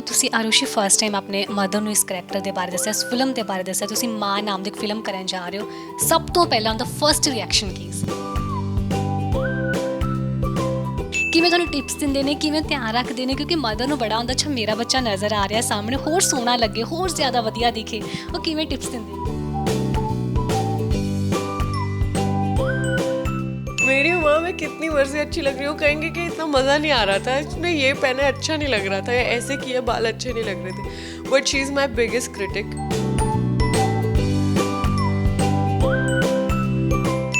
ਤੁਸੀਂ Arushi first time ਆਪਣੇ mother ਨੂੰ ਇਸ ਕਰੈਕਟਰ ਦੇ ਬਾਰੇ ਦੱਸਿਆ, ਇਸ ਫਿਲਮ ਦੇ ਬਾਰੇ ਦੱਸਿਆ, ਤੁਸੀਂ ਮਾਂ ਨਾਮ ਦੀ ਇੱਕ ਫਿਲਮ ਕਰਨ ਜਾ ਰਹੇ ਹੋ, ਸਭ ਤੋਂ ਪਹਿਲਾਂ ਦਾ ਫਰਸਟ ਰਿਐਕਸ਼ਨ ਕੀ ਸੀ? ਕਿਵੇਂ ਤੁਹਾਨੂੰ ਟਿਪਸ ਦਿੰਦੇ ਨੇ, ਕਿਵੇਂ ਧਿਆਨ ਰੱਖਦੇ ਨੇ? ਕਿਉਂਕਿ ਮਦਰ ਨੂੰ ਬੜਾ ਹੁੰਦਾ ਅੱਛਾ ਮੇਰਾ ਬੱਚਾ ਨਜ਼ਰ ਆ ਰਿਹਾ ਸਾਹਮਣੇ, ਹੋਰ ਸੋਹਣਾ ਲੱਗੇ, ਹੋਰ ਜ਼ਿਆਦਾ ਵਧੀਆ ਦਿਖੇ, ਉਹ ਕਿਵੇਂ ਟਿਪਸ ਦਿੰਦੇ ਨੇ? मेरी माँ मैं कितनी मर्जी अच्छी लग रही हूँ कहेंगे कि इतना मज़ा नहीं आ रहा था, इसने ये पहना है अच्छा नहीं लग रहा था, या ऐसे किया बाल अच्छे नहीं लग रहे थे, but she is my biggest critic.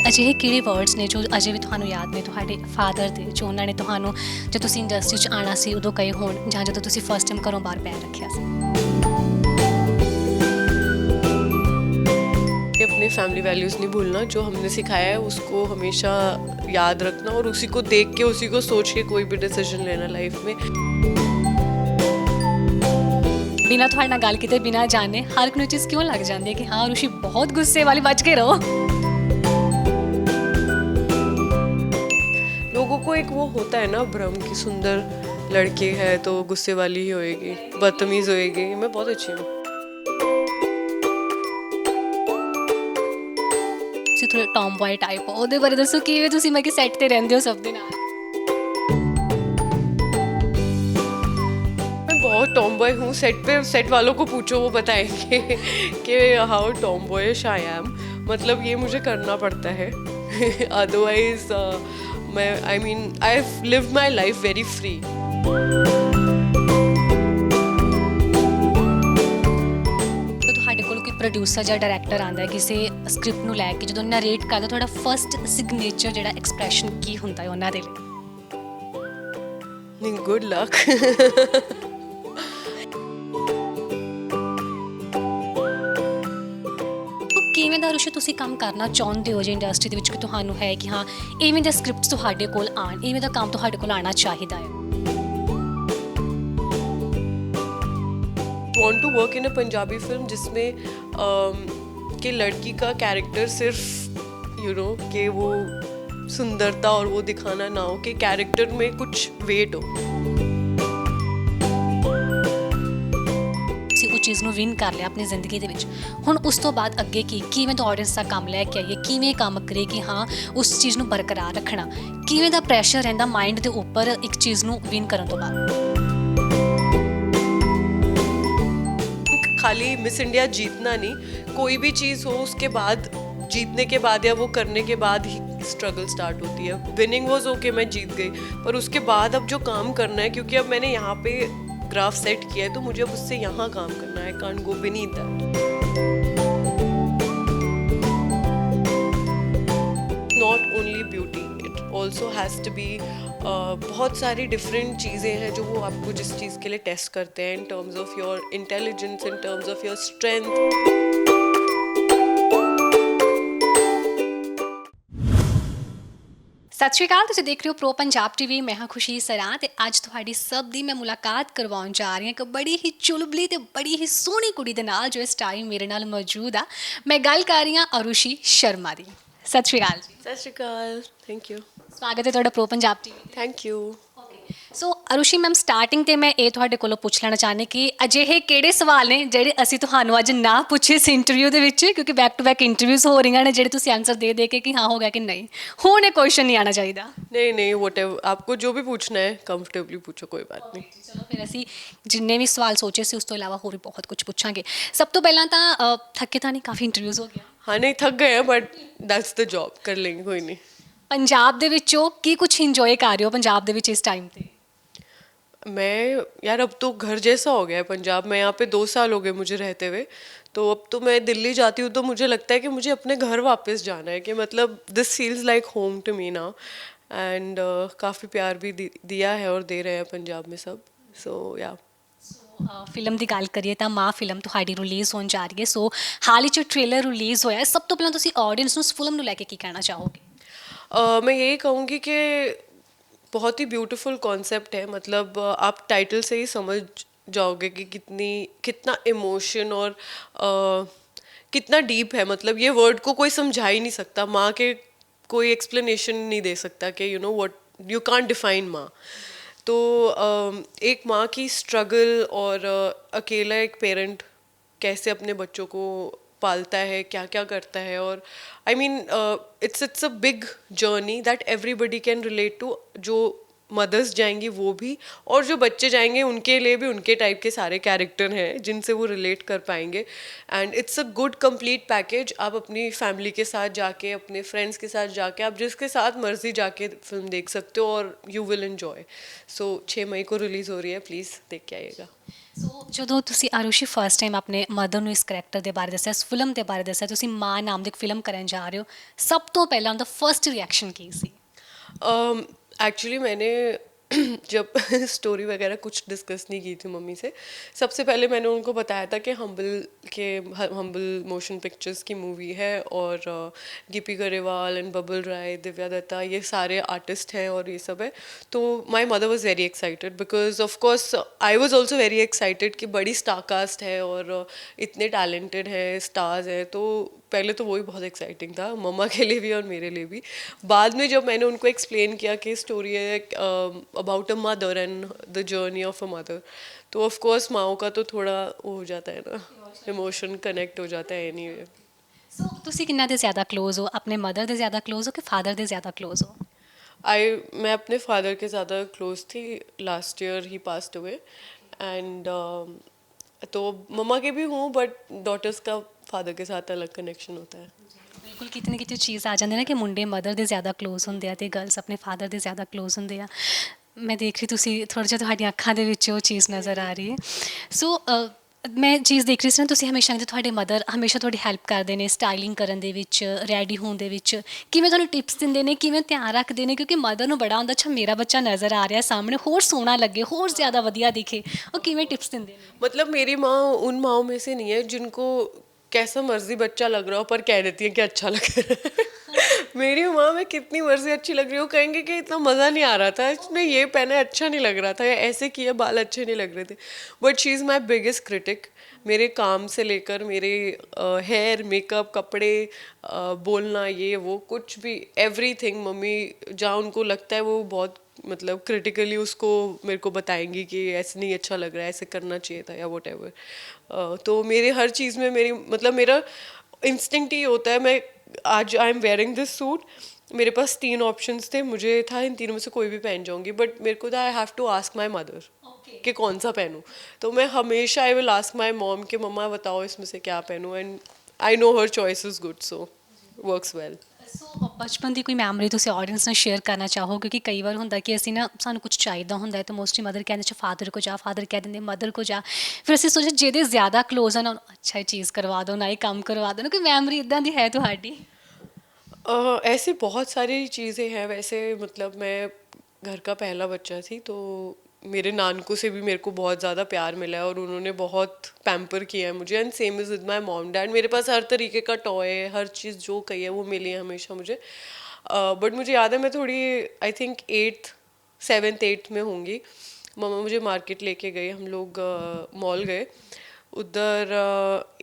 ਅਜਿਹੇ ਕਿਹੜੇ ਵਰਡਸ ਨੇ ਜੋ ਅਜੇ ਵੀ ਤੁਹਾਨੂੰ ਯਾਦ ਨੇ ਤੁਹਾਡੇ ਫਾਦਰ ਦੇ, ਜੋ ਉਹਨਾਂ ਨੇ ਤੁਹਾਨੂੰ ਜਦ ਤੁਸੀਂ ਇੰਡਸਟਰੀ 'ਚ ਆਉਣਾ ਸੀ ਉਦੋਂ ਕਹੇ ਹੋਣ, ਜਾਂ ਜਦੋਂ ਤੁਸੀਂ ਫਸਟ ਟਾਈਮ ਘਰੋਂ ਬਾਹਰ ਪੈਰ ਰੱਖਿਆ ਸੀ? अपने फैमिली वैल्यूज़ नहीं भूलना, जो हमने सिखाया है उसको हमेशा याद रखना, और उसी को देख के उसी को सोच के कोई भी डिसीजन लेना लाइफ में। ਬਿਨਾਂ ਤੁਹਾਡੇ ਨਾਲ ਗੱਲ ਕੀਤੇ, ਬਿਨਾਂ ਜਾਣੇ ਹਰ ਇੱਕ ਨੂੰ ਚੀਜ਼ ਕਿਉਂ ਲੱਗ ਜਾਂਦੀ ਹੈ ਕਿ ਹਾਂ ਰੁਸ਼ੀ ਬਹੁਤ ਗੁੱਸੇ ਵਾਲੀ, ਬਚ ਕੇ ਰਹੋ? लोगों को एक वो होता है ना भ्रम की सुंदर लड़की है तो गुस्से वाली ही होएगी, बदतमीज़ होएगी। मैं बहुत अच्छी हूँ। ਤੁਸੀਂ ਥੋੜ੍ਹੇ ਟੌਮ ਬॉय ਟਾਈਪ ਹੋ, ਉਹਦੇ ਬਾਰੇ ਦੱਸੋ ਕਿਵੇਂ ਤੁਸੀਂ ਮੈਂ ਕਿ ਸੈੱਟ ਤੇ ਰਹਿੰਦੇ ਹੋ ਸਭ ਦੇ ਨਾਲ? मैं बहुत टॉम बॉय हूँ, सेट पे सेट वालों को पूछो वो बताएंगे कि हाउ टॉम बॉयिश आई एम, मतलब ये मुझे करना पड़ता है अदरवाइज मैं आई mean I have lived my life very free. ਤੁਹਾਡੇ ਕੋਲ ਕੋਈ ਪ੍ਰੋਡਿਊਸਰ ਜਾਂ ਡਾਇਰੈਕਟਰ ਆਉਂਦਾ ਹੈ ਕਿਸੇ ਸਕ੍ਰਿਪਟ ਨੂੰ ਲੈ ਕੇ, ਜਦੋਂ ਨਰੇਟ ਕਰਦਾ ਤੁਹਾਡਾ ਫਰਸਟ ਸਿਗਨੇਚਰ ਜਿਹੜਾ ਐਕਸਪ੍ਰੈਸ਼ਨ ਕੀ ਹੁੰਦਾ ਹੈ ਉਹਨਾਂ ਦੇ ਲਈ? Good luck. ਕਿਵੇਂ ਦਾ ਰੁਸ਼ੀ ਤੁਸੀਂ ਕੰਮ ਕਰਨਾ ਚਾਹੁੰਦੇ ਹੋ ਜੇ ਇੰਡਸਟਰੀ ਦੇ ਵਿੱਚ ਕਿ ਤੁਹਾਨੂੰ ਹੈ ਕਿ ਹਾਂ ਇਵੇਂ ਦੇ ਸਕ੍ਰਿਪਟਸ ਤੁਹਾਡੇ ਕੋਲ ਆਉਣ, ਇਵੇਂ ਦਾ ਕੰਮ ਤੁਹਾਡੇ ਕੋਲ ਆਉਣਾ ਚਾਹੀਦਾ ਹੈ? Want to work in a Punjabi film जिसमें कि लड़की का कैरेक्टर सिर्फ कि वो सुंदरता और वो दिखाना ना हो, कि कैरेक्टर में कुछ वेट हो। ਤੁਸੀਂ ਉਹ ਚੀਜ਼ ਨੂੰ ਵਿਨ ਕਰ ਲਿਆ ਆਪਣੀ ਜ਼ਿੰਦਗੀ ਦੇ ਵਿੱਚ, ਹੁਣ ਉਸ ਤੋਂ ਬਾਅਦ ਅੱਗੇ ਕੀ, ਕਿਵੇਂ ਦਾ ਆਡੀਅנס ਦਾ ਕੰਮ ਲੈ ਕੇ ਆਈਏ, ਕਿਵੇਂ ਕੰਮ ਕਰੇ ਕਿ ਹਾਂ ਉਸ ਚੀਜ਼ ਨੂੰ ਬਰਕਰਾਰ ਰੱਖਣਾ, ਕਿਵੇਂ ਦਾ ਪ੍ਰੈਸ਼ਰ ਰਹਿੰਦਾ ਮਾਈਂਡ ਦੇ ਉੱਪਰ ਇੱਕ ਚੀਜ਼ ਨੂੰ ਵਿਨ ਕਰਨ ਤੋਂ ਬਾਅਦ? खाली मिस इंडिया जीतना नहीं, कोई भी चीज़ हो उसके बाद, जीतने के बाद या वो करने के बाद ही स्ट्रगल स्टार्ट होती है। विनिंग वॉज ओके, मैं जीत गई, पर उसके बाद अब जो काम करना है, क्योंकि अब मैंने यहाँ पे ग्राफ सेट किया है तो मुझे अब उससे यहाँ काम करना है, can't go beneath that. Not only beauty, it also has to be बहुत सारी डिफरेंट चीज़ें हैं जो वो आपको जिस चीज़ के लिए टेस्ट करते हैं, in terms of your intelligence, in terms of your strength. ਸਤਿ ਸ਼੍ਰੀ ਅਕਾਲ, ਤੁਸੀਂ ਦੇਖ ਰਹੇ ਹੋ ਪ੍ਰੋ ਪੰਜਾਬ ਟੀਵੀ। ਮੈਂ ਹਾਂ ਖੁਸ਼ੀ ਸਰਾਂ ਤੇ ਅੱਜ ਤੁਹਾਡੀ ਸਭ ਦੀ ਮੈਂ ਮੁਲਾਕਾਤ ਕਰਵਾਉਣ ਜਾ ਰਹੀ ਹਾਂ ਇੱਕ ਬੜੀ ਹੀ ਚੁਲਬਲੀ ਤੇ ਬੜੀ ਹੀ ਸੋਹਣੀ ਕੁੜੀ ਦੇ ਨਾਲ ਜੋ ਇਸ ਟਾਈਮ ਮੇਰੇ ਨਾਲ ਮੌਜੂਦ ਆ। ਮੈਂ ਗੱਲ ਕਰ ਰਹੀ ਹਾਂ ਆਰੁਸ਼ੀ ਸ਼ਰਮਾ ਦੀ। ਸਤਿ ਸ਼੍ਰੀ ਅਕਾਲ ਜੀ। सत श्री अकाल, थैंक यू। ਸਵਾਗਤ ਹੈ ਤੁਹਾਡਾ pro Punjab TV. Thank you. So Arushi ma'am, starting ਤੇ ਮੈਂ ਇਹ ਤੁਹਾਡੇ ਕੋਲੋਂ ਪੁੱਛ ਲੈਣਾ ਚਾਹੁੰਦੀ ਕਿ ਅਜਿਹੇ ਕਿਹੜੇ ਸਵਾਲ ਨੇ ਜਿਹੜੇ ਅਸੀਂ ਤੁਹਾਨੂੰ ਅੱਜ ਨਾ ਪੁੱਛੇ ਇਸ ਇੰਟਰਵਿਊ ਦੇ ਵਿੱਚ, ਕਿਉਂਕਿ ਬੈਕ ਟੂ ਬੈਕ ਇੰਟਰਵਿਊਜ਼ ਹੋ ਰਹੀਆਂ ਨੇ ਜਿਹੜੇ ਤੁਸੀਂ ਆਨਸਰ ਦੇ ਦੇ ਕੇ ਕਿ ਹਾਂ ਹੋ ਗਿਆ ਕਿ ਨਹੀਂ, ਹੁਣ ਇਹ ਕੁਐਸਚਨ ਨਹੀਂ ਆਉਣਾ ਚਾਹੀਦਾ। नहीं नहीं, वट एवर आपको जो भी पूछना है कंफर्टेबली पूछो, कोई बात नहीं। ਚਲੋ ਫਿਰ ਅਸੀਂ ਜਿੰਨੇ ਵੀ ਸਵਾਲ ਸੋਚੇ ਸੀ ਉਸ ਤੋਂ ਇਲਾਵਾ ਹੋਰ ਵੀ ਬਹੁਤ ਕੁਝ ਪੁੱਛਾਂਗੇ। ਸਭ ਤੋਂ ਪਹਿਲਾਂ ਤਾਂ ਥੱਕੇ ਤਾਂ ਨਹੀਂ, ਕਾਫੀ ਇੰਟਰਵਿਊਜ਼ ਹੋ ਗਿਆ? हाँ नहीं, थक गए हैं बट दैट्स द जॉब, कर लेंगे, कोई नहीं। ਪੰਜਾਬ ਦੇ ਵਿੱਚੋਂ ਕੀ ਕੁਝ ਇੰਜੋਏ ਕਰ ਰਹੇ ਹੋ ਪੰਜਾਬ ਦੇ ਵਿੱਚ ਇਸ ਟਾਈਮ ਤੇ? मैं यार अब तो घर जैसा हो गया है पंजाब में, यहाँ पे 2 साल हो गए मुझे रहते हुए, तो अब तो मैं दिल्ली जाती हूँ तो मुझे लगता है कि मुझे अपने घर वापस जाना है, कि मतलब this feels like home to me now, and काफ़ी प्यार भी दिया है और दे रहे हैं पंजाब में सब, सो या। ਫਿਲਮ ਦੀ ਗੱਲ ਕਰੀਏ ਤਾਂ ਮਾਂ ਫਿਲਮ ਤੁਹਾਡੀ ਰਿਲੀਜ਼ ਹੋਣ ਜਾ ਰਹੀ ਹੈ। ਸੋ ਹਾਲ ਹੀ 'ਚ ਟ੍ਰੇਲਰ ਰਿਲੀਜ਼ ਹੋਇਆ ਹੈ। ਸਭ ਤੋਂ ਪਹਿਲਾਂ ਤੁਸੀਂ ਆਡੀਅנס ਨੂੰ ਇਸ ਫਿਲਮ ਨੂੰ ਲੈ ਕੇ ਕੀ ਕਹਿਣਾ ਚਾਹੋਗੇ? मैं यही कहूँगी कि बहुत ही ब्यूटीफुल कॉन्सेप्ट है, मतलब आप टाइटल से ही समझ जाओगे कि कितना इमोशन और कितना डीप है, मतलब ये वर्ड को कोई समझा ही नहीं सकता, माँ के कोई एक्सप्लेनेशन नहीं दे सकता कि व्हाट यू कांट डिफाइन माँ। तो एक माँ की स्ट्रगल और अकेला एक पेरेंट कैसे अपने बच्चों को पालता है, क्या क्या करता है, और I mean it's a big journey that everybody can relate to. जो मदर्स जाएंगी वो भी, और जो बच्चे जाएंगे उनके लिए भी उनके टाइप के सारे कैरेक्टर हैं जिनसे वो रिलेट कर पाएंगे। And it's a good complete package. आप अपनी फैमिली के साथ जाके, अपने फ्रेंड्स के साथ जाके, आप जिसके साथ मर्जी जाके फिल्म देख सकते हो और यू विल इन्जॉय। सो 6 मई को रिलीज़ हो रही है, प्लीज़ देख के आइएगा। ਸੋ ਜਦੋਂ ਤੁਸੀਂ ਆਰੁਸ਼ੀ ਫਸਟ ਟਾਈਮ ਆਪਣੇ ਮਦਰ ਨੂੰ ਇਸ ਕਰੈਕਟਰ ਦੇ ਬਾਰੇ ਦੱਸਿਆ, ਇਸ ਫਿਲਮ ਦੇ ਬਾਰੇ ਦੱਸਿਆ, ਤੁਸੀਂ ਮਾਂ ਨਾਮ ਦੀ ਇੱਕ ਫਿਲਮ ਕਰਨ ਜਾ ਰਹੇ ਹੋ, ਸਭ ਤੋਂ ਪਹਿਲਾਂ ਉਹਦਾ ਫਰਸਟ ਰਿਐਕਸ਼ਨ ਕੀ ਸੀ? एक्चुअली मैंने जब स्टोरी वगैरह कुछ डिस्कस नहीं की थी मम्मी से, सबसे पहले मैंने उनको बताया था कि हम्बल मोशन पिक्चर्स की मूवी है, और गिपी गरेवाल एंड बबल राय, दिव्या दत्ता, ये सारे आर्टिस्ट हैं और ये सब है। तो my mother was very excited because of course I was also very excited कि बड़ी स्टार कास्ट है और इतने टैलेंटेड हैं, स्टार्स हैं। तो पहले तो वही बहुत एक्साइटिंग था मम्मा के लिए भी और मेरे लिए भी। बाद में जब मैंने उनको एक्सप्लेन किया कि स्टोरी है about a mother and the journey of a mother, तो ऑफ कोर्स माओ का तो थोड़ा वो हो जाता है ना, इमोशन कनेक्ट हो जाता है एनीवे। ਸੋ ਤੁਸੀਂ ਕਿੰਨਾ ਦੇ ਜ਼ਿਆਦਾ ਕਲੋਜ਼ ਹੋ? ਆਪਣੇ ਮਦਰ ਦੇ ਜ਼ਿਆਦਾ ਕਲੋਜ਼ ਹੋ ਕਿ ਫਾਦਰ ਦੇ ਜ਼ਿਆਦਾ ਕਲੋਜ਼ ਹੋ? मैं अपने फादर के ज़्यादा क्लोज थी। Last year he passed away. And तो मम्मा के भी हूँ, बट डॉटर्स का फादर के साथ अलग कनेक्शन होता है। ਬਿਲਕੁਲ ਕਿਤੇ ਨਾ ਕਿਤੇ ਚੀਜ਼ ਆ ਜਾਂਦੀ ਨਾ ਕਿ ਮੁੰਡੇ ਮਦਰ ਦੇ ਜ਼ਿਆਦਾ ਕਲੋਜ਼ ਹੁੰਦੇ ਆ ਤੇ ਗਰਲਸ ਆਪਣੇ ਫਾਦਰ ਦੇ ਜ਼ਿਆਦਾ ਕਲੋਜ਼ ਹੁੰਦੇ ਆ। ਮੈਂ ਦੇਖ ਰਹੀ ਤੁਸੀਂ ਥੋੜ੍ਹਾ ਜਿਹਾ ਤੁਹਾਡੀਆਂ ਅੱਖਾਂ ਦੇ ਵਿੱਚ ਉਹ ਚੀਜ਼ ਨਜ਼ਰ ਆ ਰਹੀ ਹੈ। ਸੋ ਮੈਂ ਚੀਜ਼ ਦੇਖ ਰਹੀ ਸੀ ਨਾ, ਤੁਸੀਂ ਹਮੇਸ਼ਾ ਜਦੋਂ ਤੁਹਾਡੇ ਮਦਰ ਹਮੇਸ਼ਾ ਤੁਹਾਡੀ ਹੈਲਪ ਕਰਦੇ ਨੇ ਸਟਾਈਲਿੰਗ ਕਰਨ ਦੇ ਵਿੱਚ, ਰੈਡੀ ਹੋਣ ਦੇ ਵਿੱਚ, ਕਿਵੇਂ ਤੁਹਾਨੂੰ ਟਿਪਸ ਦਿੰਦੇ ਨੇ, ਕਿਵੇਂ ਧਿਆਨ ਰੱਖਦੇ ਨੇ? ਕਿਉਂਕਿ ਮਦਰ ਨੂੰ ਬੜਾ ਹੁੰਦਾ ਅੱਛਾ ਮੇਰਾ ਬੱਚਾ ਨਜ਼ਰ ਆ ਰਿਹਾ ਸਾਹਮਣੇ, ਹੋਰ ਸੋਹਣਾ ਲੱਗੇ, ਹੋਰ ਜ਼ਿਆਦਾ ਵਧੀਆ ਦਿਖੇ, ਉਹ ਕਿਵੇਂ ਟਿਪਸ ਦਿੰਦੇ ਨੇ? मतलब मेरी माँ उन माओं में से नहीं है जिनको कैसा मर्जी बच्चा लग रहा हो पर कह देती है कि अच्छा लग रहा है। मेरी माँ में कितनी मर्जी अच्छी लग रही हो, कहेंगे कि इतना मज़ा नहीं आ रहा था, इसने ये पहना है, अच्छा नहीं लग रहा था, या ऐसे किए बाल अच्छे नहीं लग रहे थे। But she is my biggest critic. मेरे काम से लेकर मेरे हेयर, मेकअप, कपड़े, बोलना, ये वो कुछ भी, एवरीथिंग मम्मी जहाँ उनको लगता है वो बहुत मतलब क्रिटिकली उसको मेरे को बताएंगी कि ऐसे नहीं अच्छा लग रहा है, ऐसे करना चाहिए था, या वट एवर। तो मेरे हर चीज़ में मेरी मतलब मेरा इंस्टिंक्ट ही होता है। मैं आज I am wearing this suit, मेरे पास 3 ऑप्शंस थे, मुझे था इन तीनों में से कोई भी पहन जाऊंगी, बट मेरे को था I have to ask my mother कि कौन सा पहनूं। तो मैं हमेशा I will ask my mom कि मम्मा बताओ इसमें से क्या पहनूं, and I know her choice is good, so works well. So ਬਚਪਨ ਦੀ ਕੋਈ ਮੈਮਰੀ ਤੁਸੀਂ ਆਡੀਅנס ਨਾਲ ਸ਼ੇਅਰ ਕਰਨਾ ਚਾਹੋ? ਕਿਉਂਕਿ ਕਈ ਵਾਰ ਹੁੰਦਾ ਕਿ ਅਸੀਂ ਨਾ ਸਾਨੂੰ ਕੁਝ ਚਾਹੀਦਾ ਹੁੰਦਾ ਹੈ ਤਾਂ ਮੋਸਟਲੀ ਮਦਰ ਕਹਿੰਦੇ ਅੱਛਾ ਫਾਦਰ ਕੋ ਜਾ, ਫਾਦਰ ਕਹਿ ਦਿੰਦੇ ਮਦਰ ਕੋ ਜਾ, ਫਿਰ ਅਸੀਂ ਸੋਚਿਆ ਜਿਹਦੇ ਜ਼ਿਆਦਾ ਕਲੋਜ਼ ਹਨ ਉਹਨੂੰ ਅੱਛਾ ਇਹ ਚੀਜ਼ ਕਰਵਾ ਦਿਓ, ਨਾ ਇਹ ਕੰਮ ਕਰਵਾ ਦਿਓ ਨਾ। ਕੋਈ ਮੈਮਰੀ ਇਦਾਂ ਦੀ ਹੈ ਤੁਹਾਡੀ? ऐसी बहुत सारी चीज़ें हैं वैसे। मतलब मैं घर का पहला बच्चा थी, तो मेरे नानकू से भी मेरे को बहुत ज़्यादा प्यार मिला है और उन्होंने बहुत पैम्पर किया है मुझे। And same is with my mom dad, मेरे पास हर तरीके का टॉय, हर चीज़ जो कही है वो मिली है हमेशा मुझे। बट मुझे याद है मैं थोड़ी आई थिंक 7th 8th में होंगी, मम्मा मुझे मार्केट लेके गए, हम लोग मॉल गए। उधर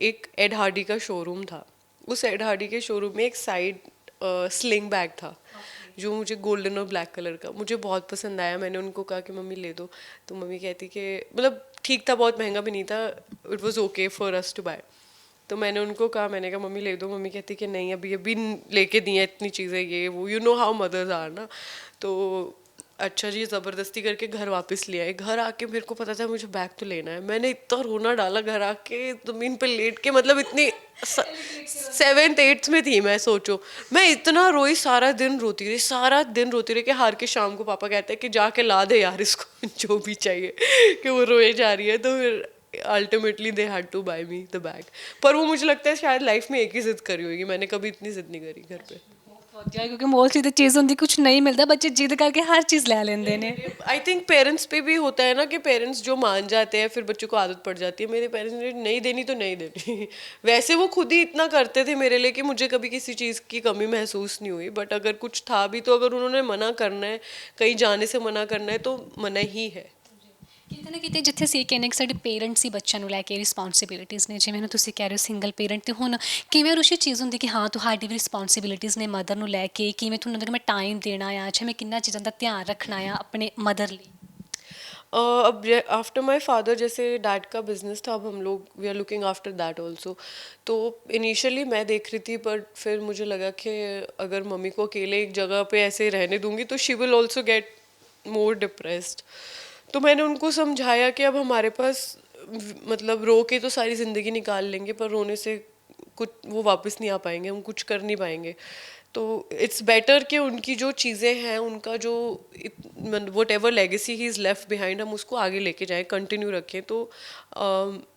एक एड हार्डी का शोरूम था। उस एड हार्डी के शोरूम में एक साइड स्लिंग बैग था जो मुझे गोल्डन और ब्लैक कलर का मुझे बहुत पसंद आया। मैंने उनको कहा कि मम्मी ले दो, तो मम्मी कहती कि मतलब ठीक था, बहुत महंगा भी नहीं था, it was okay for us to buy. तो मैंने उनको कहा, मैंने कहा मम्मी ले दो। मम्मी कहती कि नहीं अभी अभी लेके दी हैं इतनी चीज़ें, ये वो, you know how mothers are ना। तो अच्छा जी, ज़बरदस्ती करके घर वापस ले आए। घर आके मेरे को पता था मुझे बैग तो लेना है, मैंने इतना रोना डाला घर आके ज़मीन पे लेट के, मतलब इतनी 7th 8th में थी मैं, सोचो मैं इतना रोई, सारा दिन रोती रही, सारा दिन रोती रही कि हार के शाम को पापा कहते हैं कि जाके ला दे यार इसको जो भी चाहिए, कि वो रोए जा रही है। तो फिर ultimately they had to buy me the bag. पर वो मुझे लगता है शायद लाइफ में एक ही जिद करी होगी, मैंने कभी इतनी जिद नहीं करी घर पे। ਵਧੀਆ, ਕਿਉਂਕਿ ਮੋਸਟਲੀ ਤਾਂ ਚੀਜ਼ ਹੁੰਦੀ ਕੁਝ नहीं मिलता, बच्चे जिद करके हर चीज़ ले लेते हैं। आई थिंक पेरेंट्स पे भी होता है ना कि पेरेंट्स जो मान जाते हैं फिर बच्चों को आदत पड़ जाती है। मेरे पेरेंट्स ने नहीं देनी तो नहीं देनी। वैसे वो खुद ही इतना करते थे मेरे लिए कि मुझे कभी किसी चीज़ की कमी महसूस नहीं हुई, बट अगर कुछ था भी तो अगर उन्होंने मना करना है, कहीं जाने से मना करना है, तो मना ही है। ਕਿਤੇ ਨਾ ਕਿਤੇ ਜਿੱਥੇ ਅਸੀਂ ਕਹਿੰਦੇ ਕਿ ਸਾਡੇ ਪੇਰੈਂਟਸ ਹੀ ਬੱਚਿਆਂ ਨੂੰ ਲੈ ਕੇ ਰਿਸਪੌਂਸਿਬਿਲਿਟੀਜ਼ ਨੇ, ਜਿਵੇਂ ਹੁਣ ਤੁਸੀਂ ਕਹਿ ਰਹੇ ਹੋ ਸਿੰਗਲ ਪੇਰੈਂਟ, ਤੇ ਹੁਣ ਕਿਵੇਂ ਰੁਸ਼ੀ ਚੀਜ਼ ਹੁੰਦੀ ਕਿ ਹਾਂ ਤੁਹਾਡੀ ਵੀ ਰਿਸਪੌਂਸਿਬਿਲਿਟੀਜ਼ ਨੇ ਮਦਰ ਨੂੰ ਲੈ ਕੇ, ਕਿਵੇਂ ਤੁਹਾਨੂੰ ਹੁੰਦਾ ਕਿ ਮੈਂ ਟਾਈਮ ਦੇਣਾ ਆ, ਅੱਛਾ ਮੈਂ ਕਿੰਨਾ ਚੀਜ਼ਾਂ ਦਾ ਧਿਆਨ ਰੱਖਣਾ ਆ ਆਪਣੇ ਮਦਰ ਲਈ? अब आफ्टर माय फादर, जैसे डैड का बिजनेस था, अब हम लोग we are looking after that also. तो इनिशियली मैं देख रही थी, पर फिर मुझे लगा कि अगर मम्मी को अकेले एक जगह पे ऐसे रहने दूंगी तो she will also get more depressed. तो मैंने उनको समझाया कि अब हमारे पास मतलब रो के तो सारी ज़िंदगी निकाल लेंगे, पर रोने से कुछ वो वापस नहीं आ पाएंगे, हम कुछ कर नहीं पाएंगे। तो इट्स बेटर कि उनकी जो चीज़ें हैं, उनका जो what ever legacy he is left behind, हम उसको आगे लेके जाएं, कंटिन्यू रखें। तो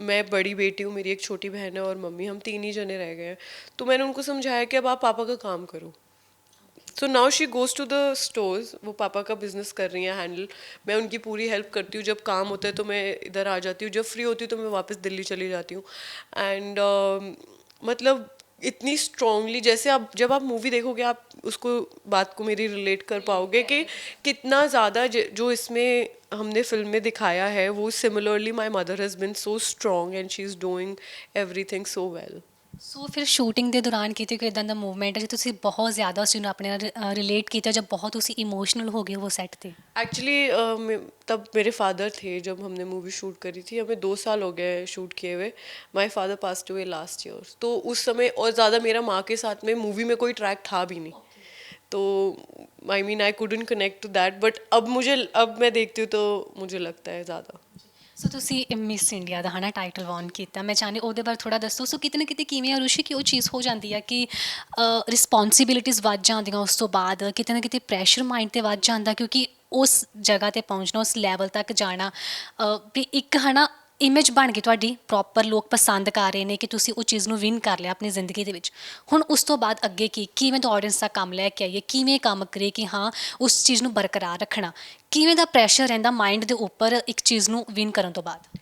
मैं बड़ी बेटी हूँ, मेरी एक छोटी बहन है और मम्मी, हम 3 ही जने रह गए हैं। तो मैंने उनको समझाया कि अब आप पापा का काम करो। So now she goes to the stores, वो पापा का बिजनेस कर रही हैं हैंडल। मैं उनकी पूरी हेल्प करती हूँ, जब काम होता है तो मैं इधर आ जाती हूँ, जब फ्री होती हूँ तो मैं वापस दिल्ली चली जाती हूँ। एंड मतलब इतनी स्ट्रांगली, जैसे आप जब आप मूवी देखोगे आप उसको बात को मेरी रिलेट कर पाओगे कि कितना ज़्यादा जो इसमें हमने फिल्म में दिखाया है, वो similarly my mother has been so strong and she is doing everything so well. So ਫਿਰ ਸ਼ੂਟਿੰਗ ਦੇ ਦੌਰਾਨ ਕਿਤੇ ਕੋਈ ਇਦਾਂ ਦਾ ਮੂਵਮੈਂਟ ਹੈ ਜੇ ਤੁਸੀਂ ਬਹੁਤ ਜ਼ਿਆਦਾ ਉਸ ਨੂੰ ਆਪਣੇ ਨਾਲ ਰਿਲੇਟ ਕੀਤਾ ਜਾਂ ਬਹੁਤ ਤੁਸੀਂ ਇਮੋਸ਼ਨਲ ਹੋ ਗਏ ਉਹ ਸੈੱਟ ਤੇ? एक्चुअली तब मेरे फादर थे जब हमने मूवी शूट करी थी, हमें 2 साल हो गए शूट किए हुए। माई फादर पास्ट हुए लास्ट ईयर, तो उस समय और ज़्यादा मेरा माँ के साथ में मूवी में कोई ट्रैक था भी नहीं। तो I mean I couldn't connect to that, but अब मैं देखती हूँ तो मुझे लगता है ज़्यादा। ਸੋ ਤੁਸੀਂ ਮਿਸ ਇੰਡੀਆ ਦਾ ਹਨਾ ਟਾਈਟਲ ਵੌਨ ਕੀਤਾ, ਮੈਂ ਚਾਹੁੰਦੀ ਉਹਦੇ ਬਾਰੇ ਥੋੜਾ ਦੱਸੋ। ਸੋ ਕਿਤੇ ਨਾ ਕਿਤੇ ਕਿਵੇਂ ਆ ਰੁਸ਼ੀ ਕਿ ਉਹ ਚੀਜ਼ ਹੋ ਜਾਂਦੀ ਆ ਕਿ ਰਿਸਪੌਂਸਿਬਿਲਿਟੀਜ਼ ਵੱਧ ਜਾਂਦੀਆਂ ਉਸ ਤੋਂ ਬਾਅਦ, ਕਿਤੇ ਨਾ ਕਿਤੇ ਪ੍ਰੈਸ਼ਰ ਮਾਈਂਡ ਤੇ ਵੱਧ ਜਾਂਦਾ ਕਿਉਂਕਿ ਉਸ ਜਗ੍ਹਾ ਤੇ ਪਹੁੰਚਣਾ, ਉਸ ਲੈਵਲ ਤੱਕ ਜਾਣਾ, ਵੀ ਇੱਕ ਹਨਾ ਇਮੇਜ ਬਣ ਗਈ ਤੁਹਾਡੀ ਪ੍ਰੋਪਰ, ਲੋਕ ਪਸੰਦ ਕਰ ਰਹੇ ਨੇ ਕਿ ਤੁਸੀਂ ਉਹ ਚੀਜ਼ ਨੂੰ ਵਿਨ ਕਰ ਲਿਆ ਆਪਣੀ ਜ਼ਿੰਦਗੀ ਦੇ ਵਿੱਚ। ਹੁਣ ਉਸ ਤੋਂ ਬਾਅਦ ਅੱਗੇ ਕੀ, ਕਿਵੇਂ ਦਾ ਆਡੀਅנס ਦਾ ਕੰਮ ਲੈ ਕੇ ਆਈਏ, ਕਿਵੇਂ ਕੰਮ ਕਰੀਏ ਕਿ ਹਾਂ ਉਸ ਚੀਜ਼ ਨੂੰ ਬਰਕਰਾਰ ਰੱਖਣਾ, ਕਿਵੇਂ ਦਾ ਪ੍ਰੈਸ਼ਰ ਰਹਿੰਦਾ ਮਾइंड ਦੇ ਉੱਪਰ ਇੱਕ चीज़ ਨੂੰ विन ਕਰਨ ਤੋਂ ਬਾਅਦ?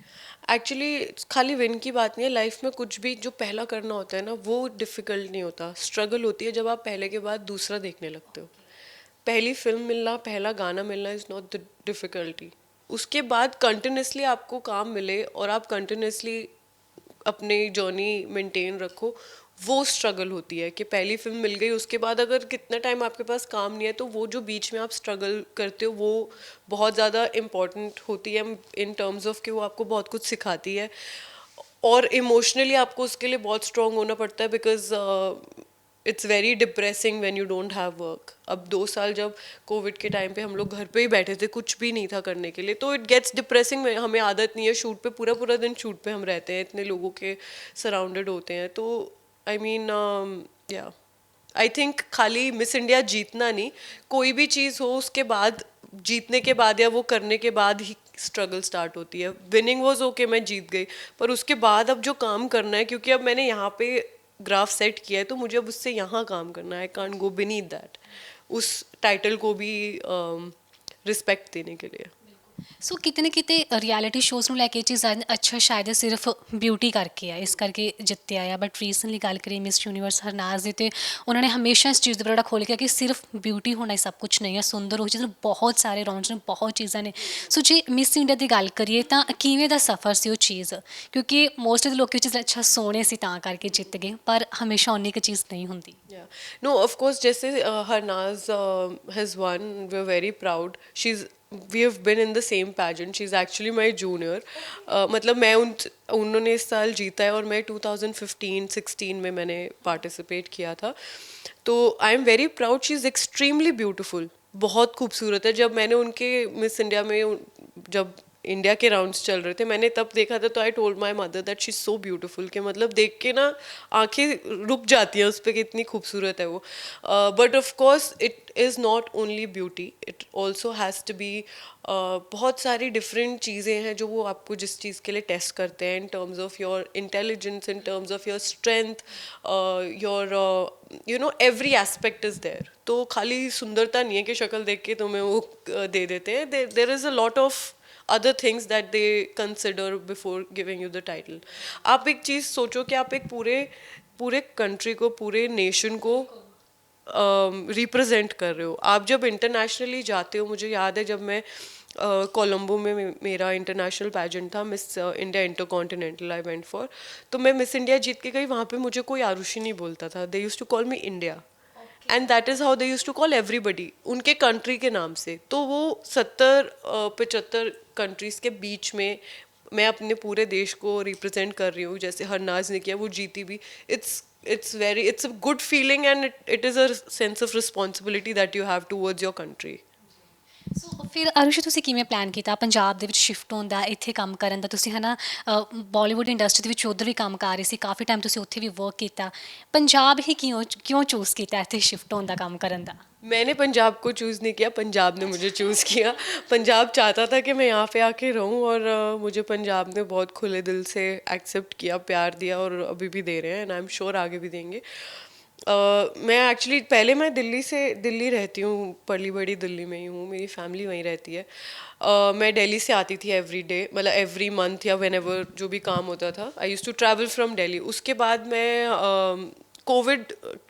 एक्चुअली खाली विन की बात नहीं है, लाइफ में कुछ भी जो पहला करना होता है ना, वो डिफ़िकल्ट नहीं होता। स्ट्रगल होती है जब आप पहले के बाद दूसरा देखने लगते हो। पहली फिल्म मिलना, पहला गाना मिलना इज़ नॉट द डिफ़िकल्टी। उसके बाद कंटिन्यूसली आपको काम मिले और आप कंटिन्यूसली अपनी जर्नी मेंटेन रखो, वो स्ट्रगल होती है। कि पहली फिल्म मिल गई, उसके बाद अगर कितना टाइम आपके पास काम नहीं है तो वो जो बीच में आप स्ट्रगल करते हो वो बहुत ज़्यादा इम्पॉर्टेंट होती है इन टर्म्स ऑफ कि वो आपको बहुत कुछ सिखाती है। और इमोशनली आपको उसके लिए बहुत स्ट्रांग होना पड़ता है, because it's very depressing when you don't have work. अब 2 साल जब कोविड के टाइम पे हम लोग घर पे ही बैठे थे, कुछ भी नहीं था करने के लिए, तो इट गेट्स डिप्रेसिंग। हमें आदत नहीं है शूट पे, पूरा पूरा दिन शूट पे हम रहते हैं, इतने लोगों के सराउंडेड होते हैं। तो आई मीन या आई थिंक खाली मिस इंडिया जीतना नहीं, कोई भी चीज़ हो उसके बाद, जीतने के बाद या वो करने के बाद ही स्ट्रगल स्टार्ट होती है। विनिंग वॉज ओके, मैं जीत गई, पर उसके बाद अब जो काम करना है, क्योंकि अब मैंने यहाँ पे ग्राफ सेट किया है तो मुझे अब उससे यहाँ काम करना है। I can't go beneath that, उस टाइटल को भी रिस्पेक्ट देने के लिए। ਸੋ ਕਿਤੇ ਨਾ ਕਿਤੇ ਰਿਐਲਿਟੀ ਸ਼ੋਜ਼ ਨੂੰ ਲੈ ਕੇ ਇਹ ਚੀਜ਼ ਅੱਛਾ ਸ਼ਾਇਦ ਸਿਰਫ ਬਿਊਟੀ ਕਰਕੇ ਆ, ਇਸ ਕਰਕੇ ਜਿੱਤਿਆ ਆ। ਬਟ ਰੀਸੈਂਟਲੀ ਗੱਲ ਕਰੀਏ ਮਿਸ ਯੂਨੀਵਰਸ ਹਰਨਾਜ਼ ਦੀ, ਤੇ ਉਹਨਾਂ ਨੇ ਹਮੇਸ਼ਾ ਇਸ ਚੀਜ਼ ਦੇ ਬੜਾ ਖੋਲ੍ਹ ਕੇ ਕਿ ਸਿਰਫ ਬਿਊਟੀ ਹੋਣਾ ਹੀ ਸਭ ਕੁਝ ਨਹੀਂ ਹੈ, ਸੁੰਦਰ ਉਹ ਚੀਜ਼ ਬਹੁਤ ਸਾਰੇ ਰਾਉਂਡਸ ਨੇ, ਬਹੁਤ ਚੀਜ਼ਾਂ ਨੇ। ਸੋ ਜੇ ਮਿਸ ਇੰਡੀਆ ਦੀ ਗੱਲ ਕਰੀਏ ਤਾਂ ਕਿਵੇਂ ਦਾ ਸਫ਼ਰ ਸੀ ਉਹ ਚੀਜ਼, ਕਿਉਂਕਿ ਮੋਸਟ ਆਫ ਦੇ ਲੋਕ ਇਹ ਚੀਜ਼ ਅੱਛਾ ਸੋਹਣੇ ਸੀ ਤਾਂ ਕਰਕੇ ਜਿੱਤ ਗਏ, ਪਰ ਹਮੇਸ਼ਾ ਉਨੀ ਕੁ ਚੀਜ਼ ਨਹੀਂ ਹੁੰਦੀ। Yeah. No, of course, जैसे Harnaz has won, we're very proud. We have been in the same pageant. She's actually my junior. मतलब उन्होंने इस साल जीता है और मैं 2015-16 में मैंने पार्टिसिपेट किया था। तो I am very proud. She is extremely beautiful, बहुत खूबसूरत है। जब मैंने उनके मिस इंडिया में, जब इंडिया के राउंड्स चल रहे थे, मैंने तब देखा था, तो I told my mother that she is so beautiful, कि मतलब देख के ना आंखें रुक जाती हैं उस पर, कितनी खूबसूरत है वो। But of course it is not only beauty, it also has to be बहुत सारी डिफरेंट चीज़ें हैं जो वो आपको जिस चीज़ के लिए टेस्ट करते हैं, in terms of your intelligence, in terms of your strength, your you know every aspect is there. तो खाली सुंदरता नहीं है कि शक्ल देख के तुम्हें वो दे देते हैं। There is a lot of other things that they consider before giving you the title. आप एक चीज़ सोचो कि आप एक पूरे कंट्री को, पूरे नेशन को रिप्रेजेंट कर रहे हो। आप जब इंटरनेशनली जाते हो, मुझे याद है जब मैं कोलंबो में मेरा इंटरनेशनल पैजेंट था, miss India intercontinental I went for, तो मैं मिस इंडिया जीत के गई, वहाँ पे मुझे कोई आरुषि नहीं बोलता था, they used to call me India. And that is how they use to call everybody, उनके कंट्री के नाम से। तो वो 70-75 कंट्रीज के बीच में मैं अपने पूरे देश को रिप्रेजेंट कर रही हूँ, जैसे हरनाज ने किया, वो जीती भी। It's a good feeling and it is a sense of responsibility that you have towards your country. So ਫਿਰ ਅਰੁਸ਼ੀ ਤੁਸੀਂ ਕਿਵੇਂ ਪਲਾਨ ਕੀਤਾ ਪੰਜਾਬ ਦੇ ਵਿੱਚ ਸ਼ਿਫਟ ਹੋਣ ਦਾ, ਇੱਥੇ ਕੰਮ ਕਰਨ ਦਾ? ਤੁਸੀਂ ਹੈ ਨਾ ਬਾਲੀਵੁੱਡ ਇੰਡਸਟਰੀ ਦੇ ਵਿੱਚ ਉੱਧਰ ਵੀ ਕੰਮ ਕਰ ਰਹੇ ਸੀ, ਕਾਫੀ ਟਾਈਮ ਤੁਸੀਂ ਉੱਥੇ ਵੀ ਵਰਕ ਕੀਤਾ, ਪੰਜਾਬ ਹੀ ਕਿਉਂ ਕਿਉਂ ਚੂਜ਼ ਕੀਤਾ ਇੱਥੇ ਸ਼ਿਫਟ ਹੋਣ ਦਾ, ਕੰਮ ਕਰਨ ਦਾ? मैंने पंजाब को चूज़ नहीं किया, पंजाब ने मुझे चूज़ किया। पंजाब चाहता था कि मैं यहाँ पे आके रहूँ, और मुझे पंजाब ने बहुत खुले दिल से एक्सेप्ट किया, प्यार दिया, और अभी भी दे रहे हैं, एंड आई एम श्योर आगे भी देंगे। मैं एक्चुअली पहले मैं दिल्ली रहती हूँ, पली बड़ी दिल्ली में ही हूँ, मेरी फैमिली वहीं रहती है। मैं दिल्ली से आती थी एवरी डे, मतलब एवरी मंथ या वेन एवर जो भी काम होता था, I used to travel from Delhi. उसके बाद मैं कोविड,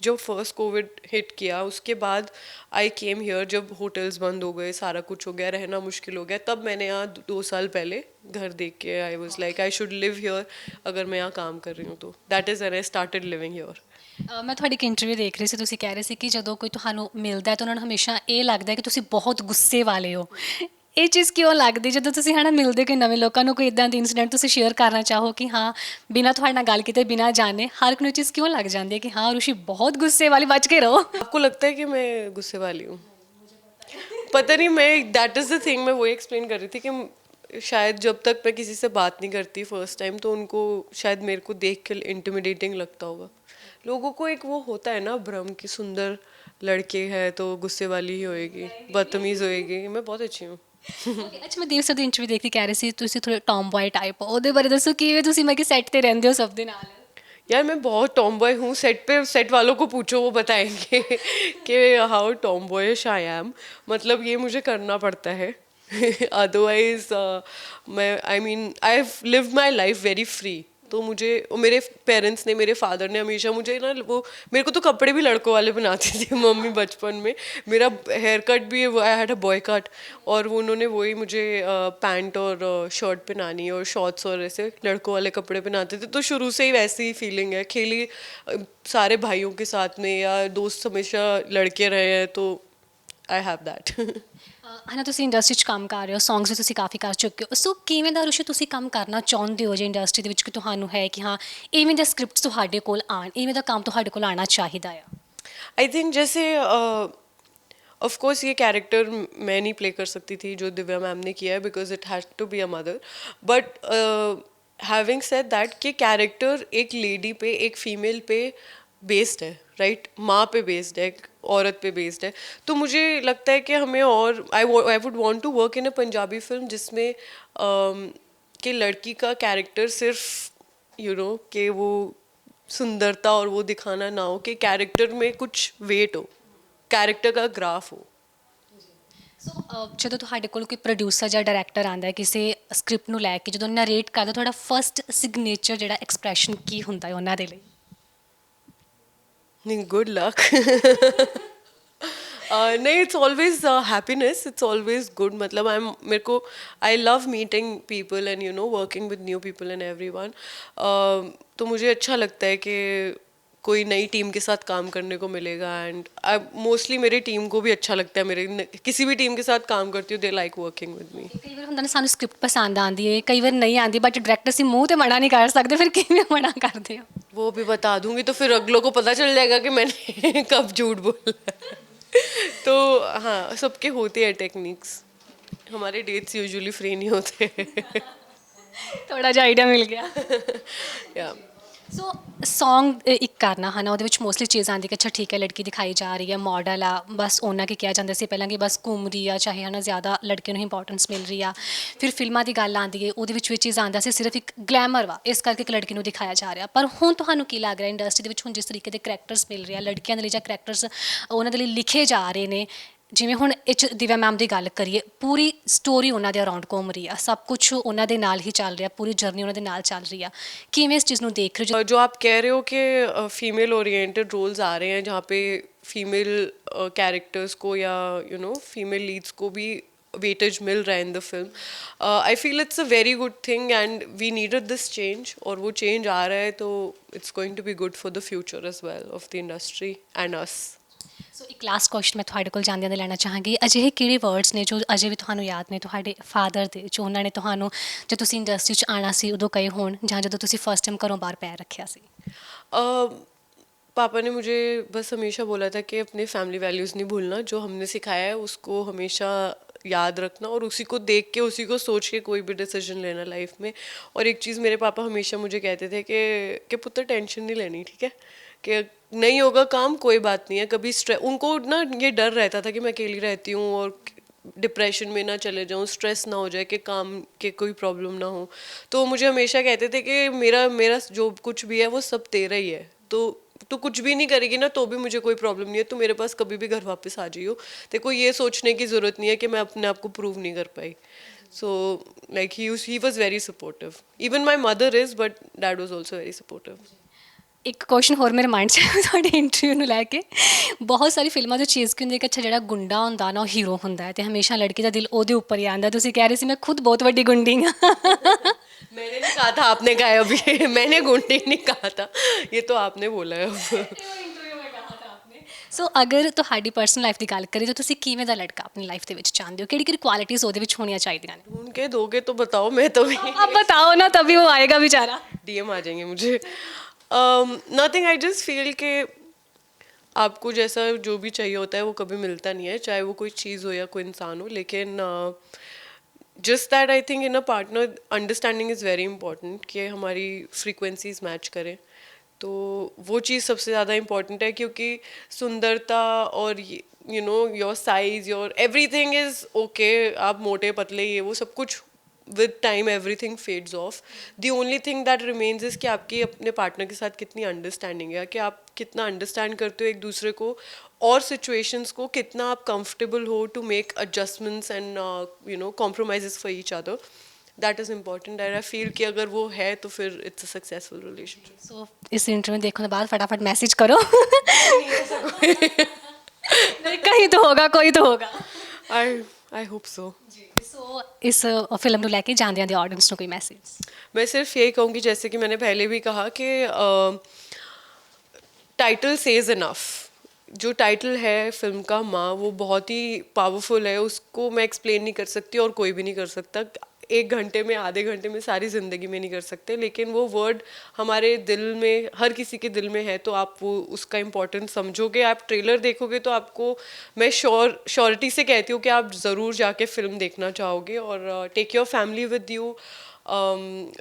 जब फर्स्ट कोविड हिट किया, उसके बाद आई केम हियर, जब होटल्स बंद हो गए, सारा कुछ हो गया, रहना मुश्किल हो गया, तब मैंने यहाँ 2 साल पहले घर देख के I was like I should live here, अगर मैं यहाँ काम कर रही हूँ तो। That is when I started living here. ਮੈਂ ਤੁਹਾਡੀ ਇੱਕ ਇੰਟਰਵਿਊ ਦੇਖ ਰਹੀ ਸੀ, ਤੁਸੀਂ ਕਹਿ ਰਹੇ ਸੀ ਕਿ ਜਦੋਂ ਕੋਈ ਤੁਹਾਨੂੰ ਮਿਲਦਾ ਹੈ ਤਾਂ ਉਹਨਾਂ ਨੂੰ ਹਮੇਸ਼ਾ ਇਹ ਲੱਗਦਾ ਹੈ ਕਿ ਤੁਸੀਂ ਬਹੁਤ ਗੁੱਸੇ ਵਾਲੇ ਹੋ। ਇਹ ਚੀਜ਼ ਕਿਉਂ ਲੱਗਦੀ ਜਦੋਂ ਤੁਸੀਂ ਹੈ ਨਾ ਮਿਲਦੇ ਕੋਈ ਨਵੇਂ ਲੋਕਾਂ ਨੂੰ, ਕੋਈ ਇਦਾਂ ਦੀ ਇਨਸੀਡੈਂਟ ਤੁਸੀਂ ਸ਼ੇਅਰ ਕਰਨਾ ਚਾਹੋ ਕਿ ਹਾਂ ਬਿਨਾਂ ਤੁਹਾਡੇ ਨਾਲ ਗੱਲ ਕੀਤੇ, ਬਿਨਾਂ ਜਾਣੇ ਹਰ ਇੱਕ ਨੂੰ ਇਹ ਚੀਜ਼ ਕਿਉਂ ਲੱਗ ਜਾਂਦੀ ਹੈ ਕਿ ਹਾਂ ਰੁਸ਼ੀ ਬਹੁਤ ਗੁੱਸੇ ਵਾਲੀ, ਬਚ के रहो? आपको लगता है कि मैं गुस्से वाली हूँ? पता नहीं, मैं दैट इज़ द थिंग, मैं वही एक्सप्लेन कर रही थी कि शायद जब तक मैं किसी से बात नहीं करती फर्स्ट टाइम, तो उनको शायद मेरे को देख के इंटिमिडेटिंग लगता होगा। लोगों को एक वो होता है ना भ्रम कि सुंदर लड़के है तो गुस्से वाली ही होएगी, बदतमीज़ होएगी। मैं बहुत अच्छी हूँ। ਅੱਛਾ, ਮੈਂ ਦੇਵ ਸਰ ਦੀ ਇੰਟਰਵਿਊ ਦੇਖ ਕੇ ਕਹਿ ਰਹੀ ਸੀ ਤੁਸੀਂ ਥੋੜੇ ਟੌਮ ਬॉय ਟਾਈਪ ਹੋ, ਉਹਦੇ ਬਾਰੇ ਦੱਸੋ ਕਿਵੇਂ ਤੁਸੀਂ, ਮੈਂ ਕਿ ਸੈੱਟ ਤੇ ਰਹਿੰਦੇ ਹੋ ਸਭ ਦੇ ਨਾਲ? यार मैं बहुत टॉम बॉय हूँ, सेट पे सेट वालों को पूछो, वो बताएंगे कि हाउ टॉम बॉयिश आई एम। मतलब ये मुझे करना पड़ता है अदरवाइज मैं आई mean I have lived my life very free. तो मुझे, मेरे पेरेंट्स ने, मेरे फादर ने हमेशा मुझे ना, वो मेरे को तो कपड़े भी लड़कों वाले बनाती थी मम्मी बचपन में। मेरा हेयर कट भी, I had a boy cut, और वो उन्होंने वही मुझे पैंट और शर्ट पहनानी और शॉर्ट्स और ऐसे लड़कों वाले कपड़े पहनाते थे। तो शुरू से ही वैसी ही फीलिंग है, खेली सारे भाइयों के साथ में, या दोस्त हमेशा लड़के रहे हैं, तो आई हैव दैट। ਹੈ ਨਾ ਤੁਸੀਂ ਇੰਡਸਟਰੀ 'ਚ ਕੰਮ ਕਰ ਰਹੇ ਹੋ, ਸੌਂਗਸ ਵੀ ਤੁਸੀਂ ਕਾਫੀ ਕਰ ਚੁੱਕੇ ਹੋ, ਸੋ ਕਿਵੇਂ ਦਾ ਰੁਸ਼ੀ ਤੁਸੀਂ ਕੰਮ ਕਰਨਾ ਚਾਹੁੰਦੇ ਹੋ ਜੇ ਇੰਡਸਟਰੀ ਦੇ ਵਿੱਚ, ਕਿ ਤੁਹਾਨੂੰ ਹੈ ਕਿ ਹਾਂ ਇਵੇਂ ਦੇ ਸਕ੍ਰਿਪਟਸ ਤੁਹਾਡੇ ਕੋਲ ਆਉਣ, ਇਵੇਂ ਦਾ ਕੰਮ ਤੁਹਾਡੇ ਕੋਲ ਆਉਣਾ ਚਾਹੀਦਾ ਆ? आई थिंक जैसे ऑफ कोर्स ये कैरेक्टर मैं नहीं प्ले कर सकती थी जो दिव्या मैम ने किया है, because it has to be a mother. But having said that, कि कैरेक्टर एक लेडी पे, एक फीमेल पे बेस्ड है, राइट? माँ पे बेस्ड है, एक औरत पे बेस्ड है। तो मुझे लगता है कि हमें, और I would want to work in a Punjabi film जिसमें कि लड़की का कैरेक्टर सिर्फ कि वो सुंदरता और वो दिखाना ना हो, कि कैरेक्टर में कुछ वेट हो, कैरेक्टर का ग्राफ हो। ਸੋ ਜਦੋਂ ਤੁਹਾਡੇ ਕੋਲ ਕੋਈ ਪ੍ਰੋਡਿਊਸਰ ਜਾਂ ਡਾਇਰੈਕਟਰ ਆਉਂਦਾ ਹੈ ਕਿਸੇ ਸਕ੍ਰਿਪਟ ਨੂੰ ਲੈ ਕੇ, ਜਦੋਂ ਨਰੇਟ ਕਰਦਾ, ਤੁਹਾਡਾ ਫਰਸਟ ਸਿਗਨੇਚਰ ਜਿਹੜਾ ਐਕਸਪ੍ਰੈਸ਼ਨ ਕੀ ਹੁੰਦਾ ਹੈ ਉਹਨਾਂ ਦੇ ਲਈ? Good luck. नहीं, it's always happiness, it's always good. मतलब मेरे को, I love meeting people and working with new people and everyone. तो मुझे अच्छा लगता है कि कोई नई टीम के साथ काम करने को मिलेगा, एंड मोस्टली मेरी टीम को भी अच्छा लगता है, मेरे किसी भी टीम के साथ काम करती हूँ, they like working with me. ਕਈ ਵਾਰ ਹੁੰਦਾ ਨਾ ਸਾਨੂੰ ਸਕ੍ਰਿਪਟ ਪਸੰਦ ਆਉਂਦੀ ਹੈ, ਕਈ ਵਾਰ ਨਹੀਂ ਆਉਂਦੀ, ਬਟ ਡਾਇਰੈਕਟਰ ਅਸੀਂ ਮੂੰਹ ਤੇ ਮਨਾ ਨਹੀਂ ਕਰ ਸਕਦੇ, ਫਿਰ ਕਿਵੇਂ ਮਨਾ ਕਰਦੇ ਹੋ? वो भी बता दूंगी, तो फिर अगलों को पता चल जाएगा कि मैंने कब झूठ बोला है। तो हाँ, सबके होते हैं टेक्निक्स। हमारे डेट्स यूजुअली फ्री नहीं होते। ਥੋੜਾ ਜਿਹਾ ਆਈਡੀਆ ਮਿਲ ਗਿਆ। या ਸੋ ਸੌਂਗ ਇੱਕ ਕਰਨਾ ਹੈ ਨਾ, ਉਹਦੇ ਵਿੱਚ ਮੋਸਟਲੀ ਚੀਜ਼ ਆਉਂਦੀ ਕਿ ਅੱਛਾ ਠੀਕ ਹੈ ਲੜਕੀ ਦਿਖਾਈ ਜਾ ਰਹੀ ਹੈ, ਮਾਡਲ ਆ, ਬਸ ਉਹਨਾਂ ਕੀ ਕਿਹਾ ਜਾਂਦਾ ਸੀ ਪਹਿਲਾਂ ਕਿ ਬਸ ਘੁੰਮ ਰਹੀ ਆ, ਚਾਹੇ ਹੈ ਨਾ ਜ਼ਿਆਦਾ ਲੜਕੇ ਨੂੰ ਇੰਪੋਰਟੈਂਸ ਮਿਲ ਰਹੀ ਆ। ਫਿਰ ਫਿਲਮਾਂ ਦੀ ਗੱਲ ਆਉਂਦੀ ਹੈ, ਉਹਦੇ ਵਿੱਚ ਵੀ ਚੀਜ਼ ਆਉਂਦਾ ਸੀ ਸਿਰਫ ਇੱਕ ਗਲੈਮਰ ਵਾ, ਇਸ ਕਰਕੇ ਇੱਕ ਲੜਕੀ ਨੂੰ ਦਿਖਾਇਆ ਜਾ ਰਿਹਾ। ਪਰ ਹੁਣ ਤੁਹਾਨੂੰ ਕੀ ਲੱਗ ਰਿਹਾ ਇੰਡਸਟਰੀ ਦੇ ਵਿੱਚ ਹੁਣ ਜਿਸ ਤਰੀਕੇ ਦੇ ਕਰੈਕਟਰਸ ਮਿਲ ਰਹੇ ਆ ਲੜਕੀਆਂ ਦੇ ਲਈ, ਜਾਂ ਕਰੈਕਟਰਸ ਉਹਨਾਂ ਦੇ ਲਈ ਲਿਖੇ ਜਾ ਰਹੇ ਨੇ, ਜਿਵੇਂ ਹੁਣ ਇਹ 'ਚ ਦਿਵਿਆ ਮੈਮ ਦੀ ਗੱਲ ਕਰੀਏ, ਪੂਰੀ ਸਟੋਰੀ ਉਹਨਾਂ ਦੇ ਅਰਾਊਂਡ ਘੁੰਮ ਰਹੀ ਆ, ਸਭ ਕੁਛ ਉਹਨਾਂ ਦੇ ਨਾਲ ਹੀ ਚੱਲ ਰਿਹਾ, ਪੂਰੀ ਜਰਨੀ ਉਹਨਾਂ ਦੇ ਨਾਲ ਚੱਲ ਰਹੀ ਆ, ਕਿਵੇਂ ਇਸ ਚੀਜ਼ ਨੂੰ ਦੇਖ ਰਹੇ ਹੋ? जो आप कह रहे हो कि फीमेल ओरिएंटेड रोल्स आ रहे हैं, जहाँ पे फीमेल कैरेक्टर्स को या फीमेल लीड्स को भी वेटेज मिल रहा है in the film, I feel it's a very good thing, and we needed this change, और वो चेंज आ रहा है, तो it's going to be good for the future as well of the industry and us. So ਇੱਕ last question ਮੈਂ ਤੁਹਾਡੇ ਕੋਲ ਜਾਂਦਿਆਂ ਦੇ ਲੈਣਾ ਚਾਹਾਂਗੀ, ਅਜਿਹੇ ਕਿਹੜੇ ਵਰਡਸ ਨੇ ਜੋ ਅਜੇ ਵੀ ਤੁਹਾਨੂੰ ਯਾਦ ਨੇ ਤੁਹਾਡੇ ਫਾਦਰ ਦੇ, ਜੋ ਉਹਨਾਂ ਨੇ ਤੁਹਾਨੂੰ ਜਦ ਤੁਸੀਂ ਇੰਡਸਟਰੀ 'ਚ ਆਉਣਾ ਸੀ ਉਦੋਂ ਕਹੇ ਹੋਣ, ਜਾਂ ਜਦੋਂ ਤੁਸੀਂ ਫਸਟ ਟਾਈਮ ਘਰੋਂ ਬਾਹਰ ਪੈਰ ਰੱਖਿਆ ਸੀ? पापा ने मुझे बस हमेशा बोला था कि अपने फैमिली वैल्यूज़ नहीं भूलना, जो हमने सिखाया है उसको हमेशा याद रखना और उसी को देख के उसी को सोच के कोई भी डिसीजन लेना लाइफ में। और एक चीज़ मेरे पापा हमेशा मुझे कहते थे कि पुत्र टेंशन नहीं लेनी, ठीक है, कि नहीं होगा काम कोई बात नहीं है, कभी स्ट्रेस, उनको ना ये डर रहता था कि मैं अकेली रहती हूँ और डिप्रेशन में ना चले जाऊँ, स्ट्रेस ना हो जाए कि काम के कोई प्रॉब्लम ना हो। तो वो मुझे हमेशा कहते थे कि मेरा मेरा जो कुछ भी है वो सब तेरा ही है, तो तू कुछ भी नहीं करेगी ना तो भी मुझे कोई प्रॉब्लम नहीं है, तू मेरे पास कभी भी घर वापस आ जाइयो, तेरे को ये सोचने की ज़रूरत नहीं है कि मैं अपने आप को प्रूव नहीं कर पाई। So like he was very supportive, even my mother is, but dad was also very supportive. ਇੱਕ ਕੁਐਸਚਨ ਹੋਰ ਮੇਰੇ ਮਾਈਂਡ 'ਚ ਤੁਹਾਡੇ ਇੰਟਰਵਿਊ ਨੂੰ ਲੈ ਕੇ, ਬਹੁਤ ਸਾਰੀ ਫਿਲਮਾਂ 'ਚ ਚੀਜ਼ ਕੀ ਹੁੰਦੀ ਹੈ ਕਿ ਅੱਛਾ ਜਿਹੜਾ ਗੁੰਡਾ ਹੁੰਦਾ ਨਾ ਉਹ ਹੀਰੋ ਹੁੰਦਾ ਹੈ ਅਤੇ ਹਮੇਸ਼ਾ ਲੜਕੀ ਦਾ ਦਿਲ ਉਹਦੇ ਉੱਪਰ ਹੀ ਆਉਂਦਾ। ਤੁਸੀਂ ਕਹਿ ਰਹੇ ਸੀ ਮੈਂ ਖੁਦ ਬਹੁਤ ਵੱਡੀ ਗੁੰਡੀ ਹਾਂ। मैंने नहीं कहा था, आपने कहा है अभी। मैंने गुंडी नहीं कहा था, ये तो आपने बोला है अब। ਸੋ ਅਗਰ ਤੁਹਾਡੀ ਪਰਸਨਲ ਲਾਈਫ ਦੀ ਗੱਲ ਕਰੀਏ ਤਾਂ ਤੁਸੀਂ ਕਿਵੇਂ ਦਾ ਲੜਕਾ ਆਪਣੀ ਲਾਈਫ ਦੇ ਵਿੱਚ ਚਾਹੁੰਦੇ ਹੋ, ਕਿਹੜੀ ਕਿਹੜੀ ਕੁਆਲਿਟੀਜ਼ ਉਹਦੇ ਵਿੱਚ ਹੋਣੀਆਂ ਚਾਹੀਦੀਆਂ ਨੇ? ढूंढ के दोगे तो बताओ, मैं तो भी ਆਪ ਬਤਾਓ ਨਾ, ਤभी वो आएगा बेचारा। डीएम आ जाएंगे मुझे। नथिंग, आई जस्ट फील कि आपको जैसा जो भी चाहिए होता है वो कभी मिलता नहीं है, चाहे वो कोई चीज़ हो या कोई इंसान हो, लेकिन just that I think in a partner understanding is very important, कि हमारी फ्रीक्वेंसीज मैच करें, तो वो चीज़ सबसे ज़्यादा इम्पॉर्टेंट है। क्योंकि सुंदरता और you know your size, your everything is okay, आप मोटे पतले ये वो सब कुछ with time everything fades of. The only thing that remains is कि आपकी अपने पार्टनर के साथ कितनी अंडरस्टैंडिंग है, कि आप कितना अंडरस्टैंड करते हो एक दूसरे को और सिचुएशंस को, कितना आप कंफर्टेबल हो to make adjustments and you know compromise for each other. That is important and I feel कि अगर वो है तो फिर it's a successful relationship. So ਇਸ ਇੰਟਰਵਿਊ ਦੇਖਣ ਤੋਂ ਬਾਅਦ ਫਟਾਫਟ ਮੈਸੇਜ ਕਰੋ। ਨਹੀਂ, ਕहीं तो होगा, कोई तो होगा। I hope so. ਸੋ ਇਸ ਫਿਲਮ ਨੂੰ ਲੈ ਕੇ ਜਾਂਦਿਆਂ ਦੇ ਆਡੀਅנס ਨੂੰ ਕੋਈ ਮੈਸੇਜ? मैं सिर्फ यही कहूँगी, जैसे कि मैंने पहले भी कहा, कि टाइटल सेज इनफ। जो टाइटल है फिल्म का माँ, वो बहुत ही पावरफुल है, उसको मैं एक्सप्लेन नहीं कर सकती और कोई भी नहीं कर सकता। 1 घंटे में, आधे घंटे में, सारी ज़िंदगी में नहीं कर सकते, लेकिन वो वर्ड हमारे दिल में, हर किसी के दिल में है, तो आप वो उसका इम्पोर्टेंस समझोगे। आप ट्रेलर देखोगे तो आपको, मैं श्योरिटी से कहती हूँ कि आप ज़रूर जाके फिल्म देखना चाहोगे। और take your family with you,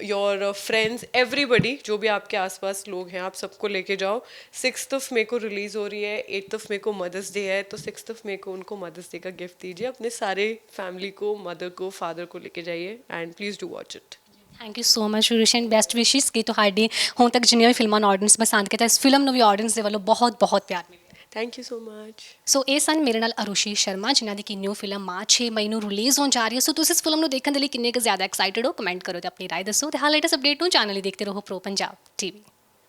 your friends, everybody, जो भी आपके आसपास लोग हैं, आप सबको लेके जाओ। 6 मई को रिलीज़ हो रही है, 8 मई को मदर्स डे है, तो 6 मई को उनको मदर्स डे का गिफ्ट दीजिए, अपने सारे फैमिली को, मदर को, फादर को लेके जाइए, and please do watch it. Thank you so much Rush, and best wishes ਕਿ ਤੁਹਾਡੀ ਹੁਣ ਤੱਕ ਜਿੰਨੀਆਂ ਵੀ ਫਿਲਮਾਂ ਨੂੰ ਆਡੀਅנס ਪਸੰਦ ਕੀਤਾ, ਇਸ ਫਿਲਮ ਨੂੰ ਵੀ ਆਡੀਅנס ਦੇ ਵੱਲੋਂ ਬਹੁਤ ਬਹੁਤ ਪਿਆਰ ਮਿਲਿਆ। Thank you so much. So ਇਹ ਸਨ ਮੇਰੇ ਨਾਲ ਅਰੁਸ਼ੀ ਸ਼ਰਮਾ, ਜਿਨ੍ਹਾਂ ਦੀ ਕਿ ਨਿਊ ਫਿਲਮ ਮਾਂ 6 ਮਈ ਨੂੰ ਰਿਲੀਜ਼ ਹੋਣ ਜਾ ਰਹੀ ਹੈ। ਸੋ ਤੁਸੀਂ ਇਸ ਫਿਲਮ ਨੂੰ ਦੇਖਣ ਦੇ ਲਈ ਕਿੰਨੇ ਕੁ ਜ਼ਿਆਦਾ ਐਕਸਾਈਟਡ ਹੋ, ਕਮੈਂਟ ਕਰੋ ਤੇ ਆਪਣੀ ਰਾਏ ਦੱਸੋ, ਤੇ ਹਾਲ ਲੇਟੈਸਟ ਅਪਡੇਟ ਨੂੰ ਚੈਨਲ ਹੀ ਦੇਖਦੇ ਰਹੋ ਪ੍ਰੋ ਪੰਜਾਬ ਟੀਵੀ।